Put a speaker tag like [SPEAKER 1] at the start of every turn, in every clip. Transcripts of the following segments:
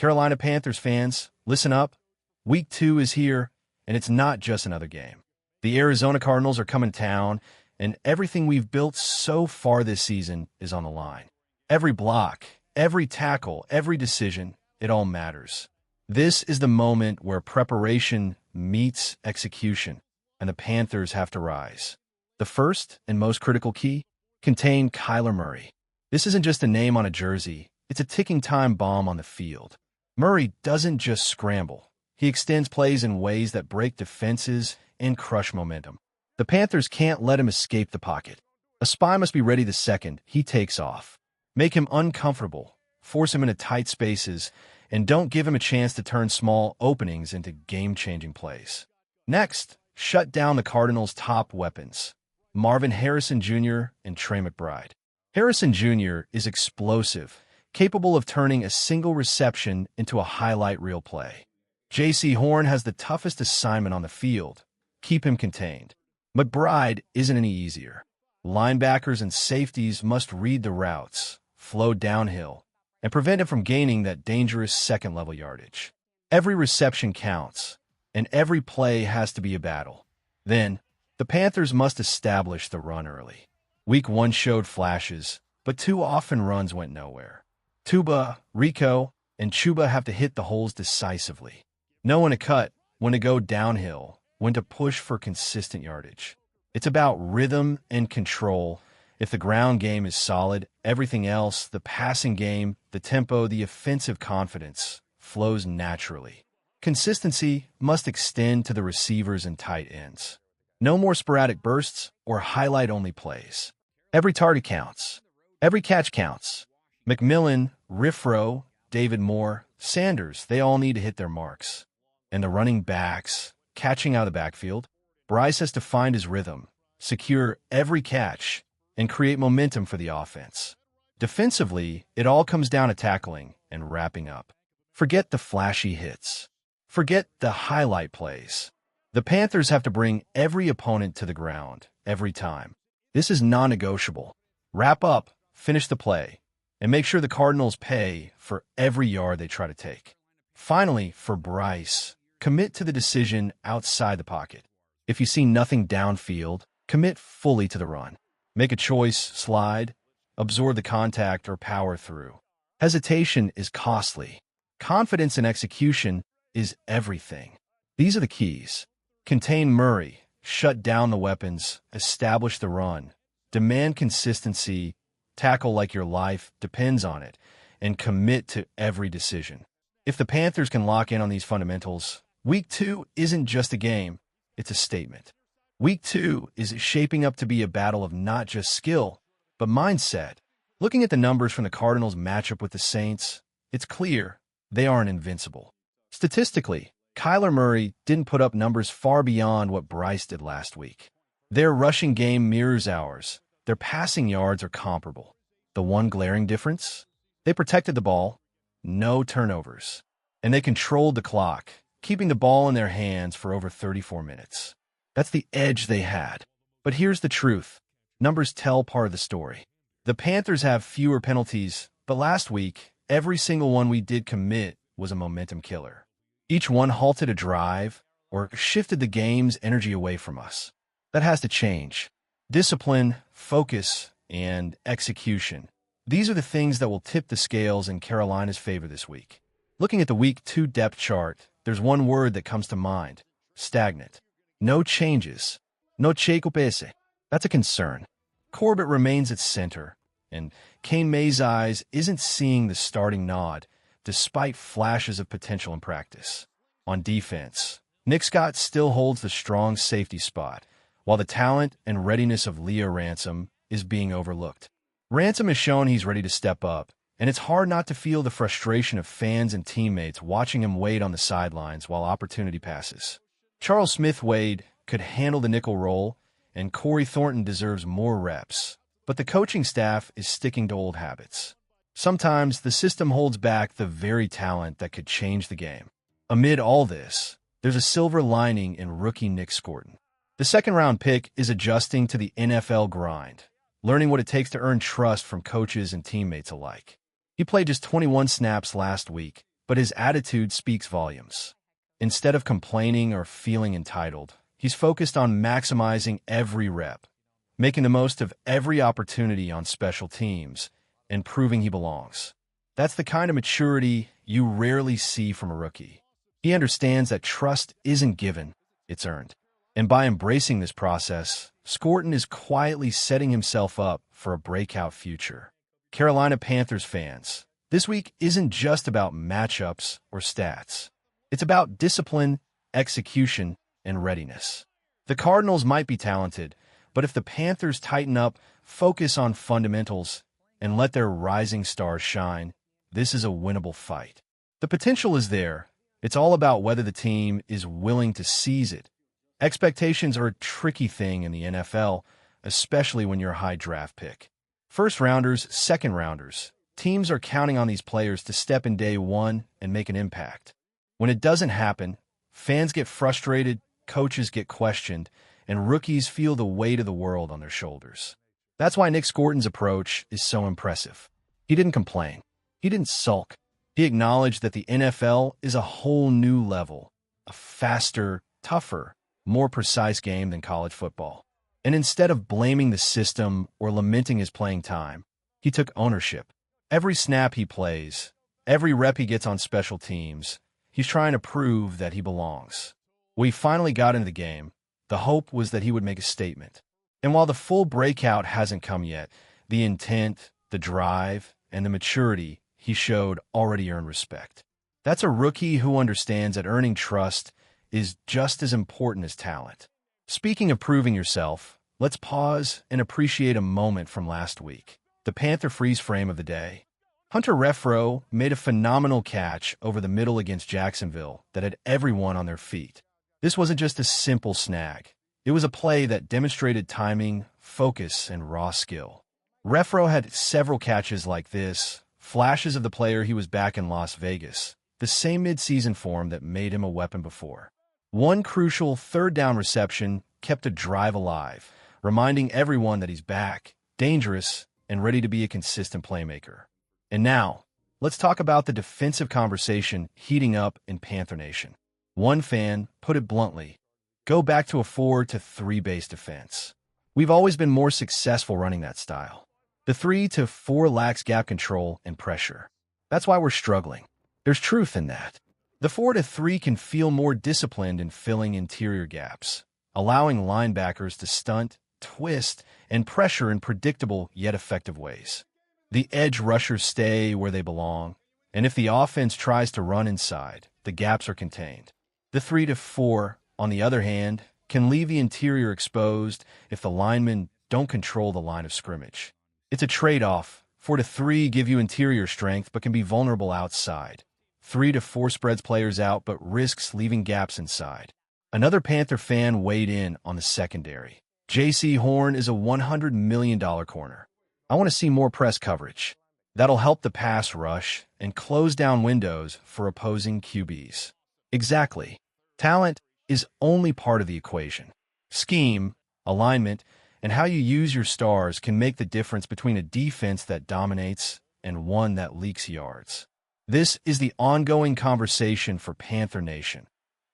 [SPEAKER 1] Carolina Panthers fans, listen up. Week 2 is here, and it's not just another game. The Arizona Cardinals are coming to town, and everything we've built so far this season is on the line. Every block, every tackle, every decision, it all matters. This is the moment where preparation meets execution, and the Panthers have to rise. The first and most critical key: contain Kyler Murray. This isn't just a name on a jersey, it's a ticking time bomb on the field. Murray doesn't just scramble. He extends plays in ways that break defenses and crush momentum. The Panthers can't let him escape the pocket. A spy must be ready the second he takes off. Make him uncomfortable, force him into tight spaces, and don't give him a chance to turn small openings into game-changing plays. Next, shut down the Cardinals' top weapons, Marvin Harrison Jr. and Trey McBride. Harrison Jr. is explosive, capable of turning a single reception into a highlight reel play. J.C. Horn has the toughest assignment on the field: keep him contained. McBride isn't any easier. Linebackers and safeties must read the routes, flow downhill, and prevent him from gaining that dangerous second-level yardage. Every reception counts, and every play has to be a battle. Then, the Panthers must establish the run early. Week 1 showed flashes, but too often runs went nowhere. Tuba, Rico, and Chuba have to hit the holes decisively. Know when to cut, when to go downhill, when to push for consistent yardage. It's about rhythm and control. If the ground game is solid, everything else, the passing game, the tempo, the offensive confidence, flows naturally. Consistency must extend to the receivers and tight ends. No more sporadic bursts or highlight-only plays. Every target counts. Every catch counts. McMillan, Riffro, David Moore, Sanders, they all need to hit their marks. And the running backs, catching out of the backfield, Bryce has to find his rhythm, secure every catch, and create momentum for the offense. Defensively, it all comes down to tackling and wrapping up. Forget the flashy hits. Forget the highlight plays. The Panthers have to bring every opponent to the ground, every time. This is non-negotiable. Wrap up, finish the play, and make sure the Cardinals pay for every yard they try to take. Finally, for Bryce, commit to the decision outside the pocket. If you see nothing downfield, commit fully to the run. Make a choice, slide, absorb the contact, or power through. Hesitation is costly. Confidence in execution is everything. These are the keys. Contain Murray, shut down the weapons, establish the run, demand consistency, tackle like your life depends on it, and commit to every decision. If the Panthers can lock in on these fundamentals, Week 2 isn't just a game, it's a statement. Week 2 is shaping up to be a battle of not just skill, but mindset. Looking at the numbers from the Cardinals' matchup with the Saints, it's clear they aren't invincible. Statistically, Kyler Murray didn't put up numbers far beyond what Bryce did last week. Their rushing game mirrors ours. Their passing yards are comparable. The one glaring difference? They protected the ball, no turnovers, and they controlled the clock, keeping the ball in their hands for over 34 minutes. That's the edge they had. But here's the truth. Numbers tell part of the story. The Panthers have fewer penalties, but last week, every single one we did commit was a momentum killer. Each one halted a drive or shifted the game's energy away from us. That has to change. Discipline, focus, and execution. These are the things that will tip the scales in Carolina's favor this week. Looking at the Week 2 depth chart, there's one word that comes to mind: stagnant. No changes. No checo pese. That's a concern. Corbett remains at center, and Kane May's isn't seeing the starting nod, despite flashes of potential in practice. On defense, Nick Scott still holds the strong safety spot, while the talent and readiness of Leah Ransom is being overlooked. Ransom has shown he's ready to step up, and it's hard not to feel the frustration of fans and teammates watching him wait on the sidelines while opportunity passes. Charles Smith-Wade could handle the nickel role, and Corey Thornton deserves more reps, but the coaching staff is sticking to old habits. Sometimes the system holds back the very talent that could change the game. Amid all this, there's a silver lining in rookie Nick Scorton. The second-round pick is adjusting to the NFL grind, learning what it takes to earn trust from coaches and teammates alike. He played just 21 snaps last week, but his attitude speaks volumes. Instead of complaining or feeling entitled, he's focused on maximizing every rep, making the most of every opportunity on special teams, and proving he belongs. That's the kind of maturity you rarely see from a rookie. He understands that trust isn't given, it's earned. And by embracing this process, Scourton is quietly setting himself up for a breakout future. Carolina Panthers fans, this week isn't just about matchups or stats. It's about discipline, execution, and readiness. The Cardinals might be talented, but if the Panthers tighten up, focus on fundamentals, and let their rising stars shine, this is a winnable fight. The potential is there. It's all about whether the team is willing to seize it. Expectations are a tricky thing in the NFL, especially when you're a high draft pick. First rounders, second rounders, teams are counting on these players to step in day one and make an impact. When it doesn't happen, fans get frustrated, coaches get questioned, and rookies feel the weight of the world on their shoulders. That's why Nick Scourton's approach is so impressive. He didn't complain. He didn't sulk. He acknowledged that the NFL is a whole new level, a faster, tougher, more precise game than college football. And instead of blaming the system or lamenting his playing time, he took ownership. Every snap he plays, every rep he gets on special teams, he's trying to prove that he belongs. When he finally got into the game, the hope was that he would make a statement. And while the full breakout hasn't come yet, the intent, the drive, and the maturity he showed already earned respect. That's a rookie who understands that earning trust is just as important as talent. Speaking of proving yourself, let's pause and appreciate a moment from last week. The Panther freeze frame of the day. Hunter Renfrow made a phenomenal catch over the middle against Jacksonville that had everyone on their feet. This wasn't just a simple snag. It was a play that demonstrated timing, focus, and raw skill. Renfrow had several catches like this, flashes of the player he was back in Las Vegas, the same midseason form that made him a weapon before. One crucial third-down reception kept a drive alive, reminding everyone that he's back, dangerous, and ready to be a consistent playmaker. And now, let's talk about the defensive conversation heating up in Panther Nation. One fan put it bluntly, go back to a 4-3 base defense. We've always been more successful running that style. The 3-4 lacks gap control and pressure. That's why we're struggling. There's truth in that. The 4-3 can feel more disciplined in filling interior gaps, allowing linebackers to stunt, twist, and pressure in predictable yet effective ways. The edge rushers stay where they belong, and if the offense tries to run inside, the gaps are contained. The 3-4, on the other hand, can leave the interior exposed if the linemen don't control the line of scrimmage. It's a trade-off. 4-3 give you interior strength but can be vulnerable outside. 3-4 spreads players out but risks leaving gaps inside. Another Panther fan weighed in on the secondary. J.C. Horn is a $100 million corner. I want to see more press coverage. That'll help the pass rush and close down windows for opposing QBs. Exactly. Talent is only part of the equation. Scheme, alignment, and how you use your stars can make the difference between a defense that dominates and one that leaks yards. This is the ongoing conversation for Panther Nation.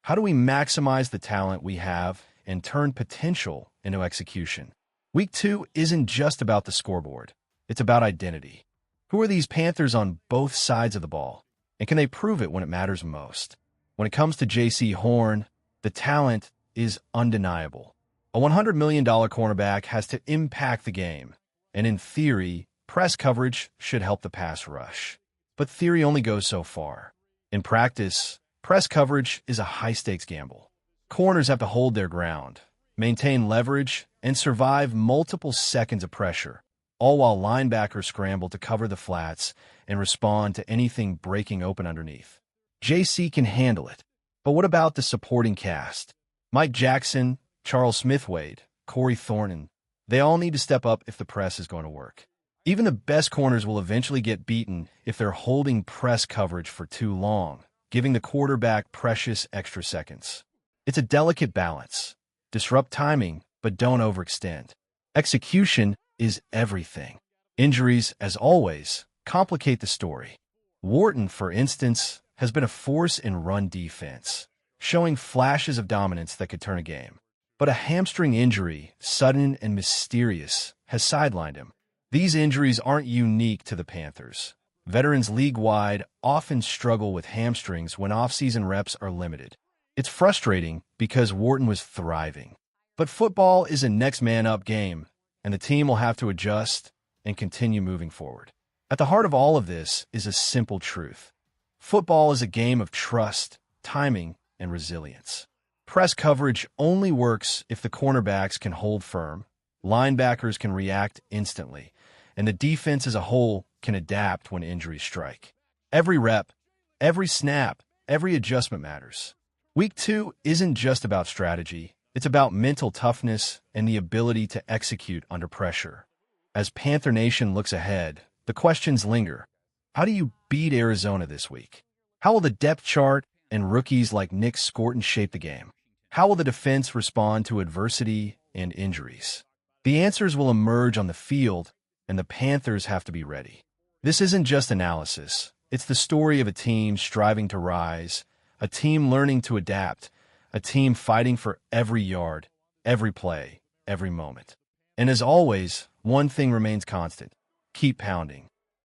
[SPEAKER 1] How do we maximize the talent we have and turn potential into execution? Week 2 isn't just about the scoreboard. It's about identity. Who are these Panthers on both sides of the ball? And can they prove it when it matters most? When it comes to J.C. Horn, the talent is undeniable. A $100 million cornerback has to impact the game, and in theory, press coverage should help the pass rush. But theory only goes so far. In practice, press coverage is a high-stakes gamble. Corners have to hold their ground, maintain leverage, and survive multiple seconds of pressure, all while linebackers scramble to cover the flats and respond to anything breaking open underneath. JC can handle it. But what about the supporting cast? Mike Jackson, Charles Smithwaite, Corey Thornton, they all need to step up if the press is going to work. Even the best corners will eventually get beaten if they're holding press coverage for too long, giving the quarterback precious extra seconds. It's a delicate balance. Disrupt timing, but don't overextend. Execution is everything. Injuries, as always, complicate the story. Wharton, for instance, has been a force in run defense, showing flashes of dominance that could turn a game. But a hamstring injury, sudden and mysterious, has sidelined him. These injuries aren't unique to the Panthers. Veterans league-wide often struggle with hamstrings when off-season reps are limited. It's frustrating because Wharton was thriving. But football is a next-man-up game, and the team will have to adjust and continue moving forward. At the heart of all of this is a simple truth. Football is a game of trust, timing, and resilience. Press coverage only works if the cornerbacks can hold firm, linebackers can react instantly, and the defense as a whole can adapt when injuries strike. Every rep, every snap, every adjustment matters. Week 2 isn't just about strategy. It's about mental toughness and the ability to execute under pressure. As Panther Nation looks ahead, the questions linger. How do you beat Arizona this week? How will the depth chart and rookies like Nick Scorton shape the game? How will the defense respond to adversity and injuries? The answers will emerge on the field, and the Panthers have to be ready. This isn't just analysis. It's the story of a team striving to rise, a team learning to adapt, a team fighting for every yard, every play, every moment. And as always, one thing remains constant. Keep pounding.